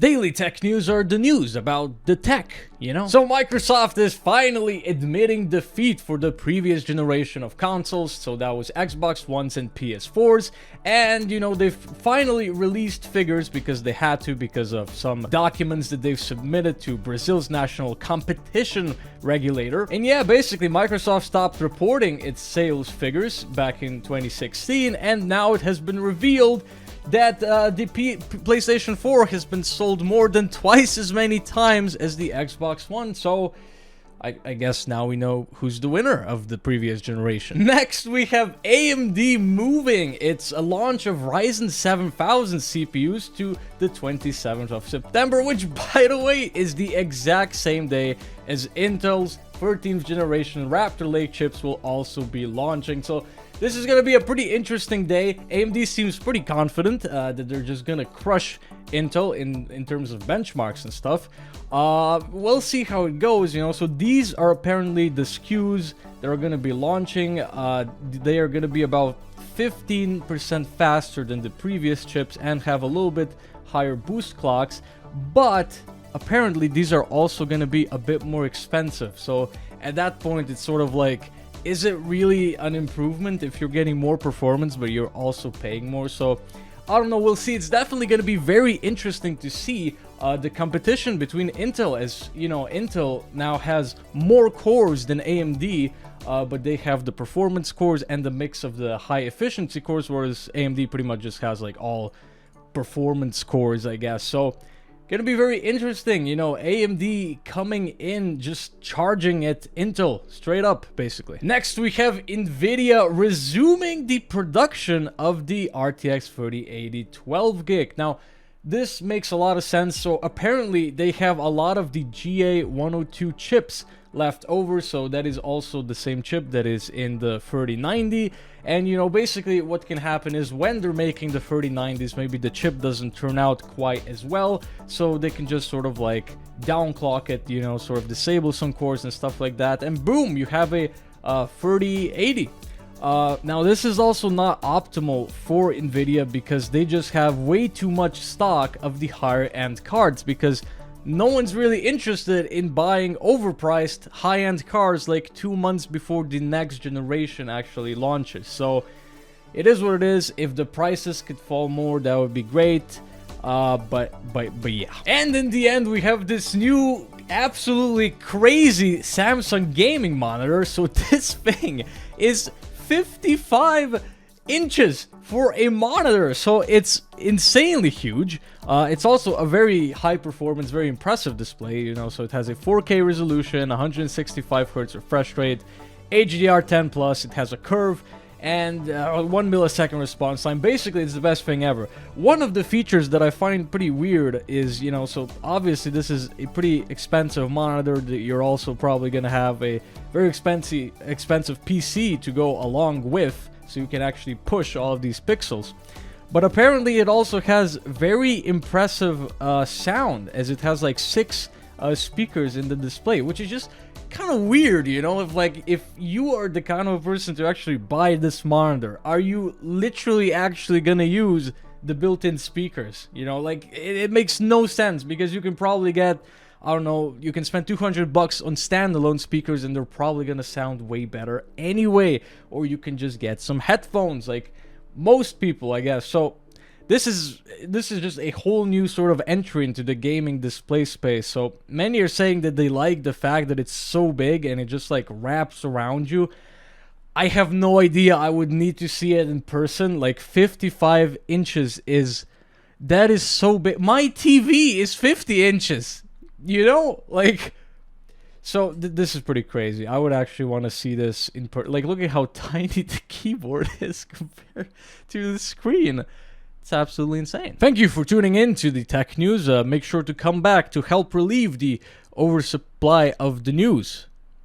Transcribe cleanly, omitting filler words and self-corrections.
Daily tech news are the news about the tech, you know? So Microsoft is finally admitting defeat for the previous generation of consoles, so that was Xbox Ones and PS4s, and you know, they've finally released figures because they had to, because of some documents that they've submitted to Brazil's national competition regulator. And yeah, basically Microsoft stopped reporting its sales figures back in 2016, and now it has been revealed that the PlayStation 4 has been sold more than twice as many times as the Xbox One, so I guess now we know who's the winner of the previous generation. Next, we have AMD moving its launch of Ryzen 7000 CPUs to the 27th of September, which, by the way, is the exact same day as Intel's 13th generation Raptor Lake chips will also be launching. So this is going to be a pretty interesting day. AMD seems pretty confident that they're just going to crush Intel in terms of benchmarks and stuff. We'll see how it goes, you know. So these are apparently the SKUs that are going to be launching. They are going to be about 15% faster than the previous chips and have a little bit higher boost clocks. But apparently these are also going to be a bit more expensive. So at that point, it's sort of like, is it really an improvement if you're getting more performance but you're also paying more? So I don't know, we'll see. It's definitely going to be very interesting to see the competition between Intel, as you know, Intel now has more cores than AMD, but they have the performance cores and the mix of the high efficiency cores, whereas AMD pretty much just has like all performance cores, I guess. So gonna be very interesting, you know, AMD coming in, just charging at Intel, straight up, basically. Next, we have Nvidia resuming the production of the RTX 3080 12 gig. Now, this makes a lot of sense. So apparently they have a lot of the GA102 chips left over, so that is also the same chip that is in the 3090. And you know, basically what can happen is when they're making the 3090s, maybe the chip doesn't turn out quite as well, so they can just sort of like downclock it, you know, sort of disable some cores and stuff like that, and boom, you have a 3080. Now this is also not optimal for Nvidia because they just have way too much stock of the higher end cards, because no one's really interested in buying overpriced high-end cars like 2 months before the next generation actually launches. So it is what it is. If the prices could fall more, that would be great. But yeah. And in the end, we have this new absolutely crazy Samsung gaming monitor. So this thing is 55 inches for a monitor, so it's insanely huge. It's also a very high performance, very impressive display, you know. So it has a 4K resolution, 165 Hz refresh rate, HDR10 plus, it has a curve, and 1 millisecond response time. Basically, it's the best thing ever. One of the features that I find pretty weird is, you know, so obviously this is a pretty expensive monitor that you're also probably gonna have a very expensive PC to go along with, so you can actually push all of these pixels. But apparently it also has very impressive sound, as it has like 6 speakers in the display, which is just kind of weird, you know. If you are the kind of person to actually buy this monitor, are you literally actually gonna use the built-in speakers? You know, like it makes no sense, because you can probably get, I don't know, you can spend $200 on standalone speakers and they're probably gonna sound way better anyway. Or you can just get some headphones, like most people, I guess. So this is just a whole new sort of entry into the gaming display space. So many are saying that they like the fact that it's so big and it just like wraps around you. I have no idea. I would need to see it in person. Like 55 inches that is so big. My TV is 50 inches. You know, like, so this is pretty crazy. I would actually want to see this in like, look at how tiny the keyboard is compared to the screen. It's absolutely insane. Thank you for tuning in to the tech news. Make sure to come back to help relieve the oversupply of the news.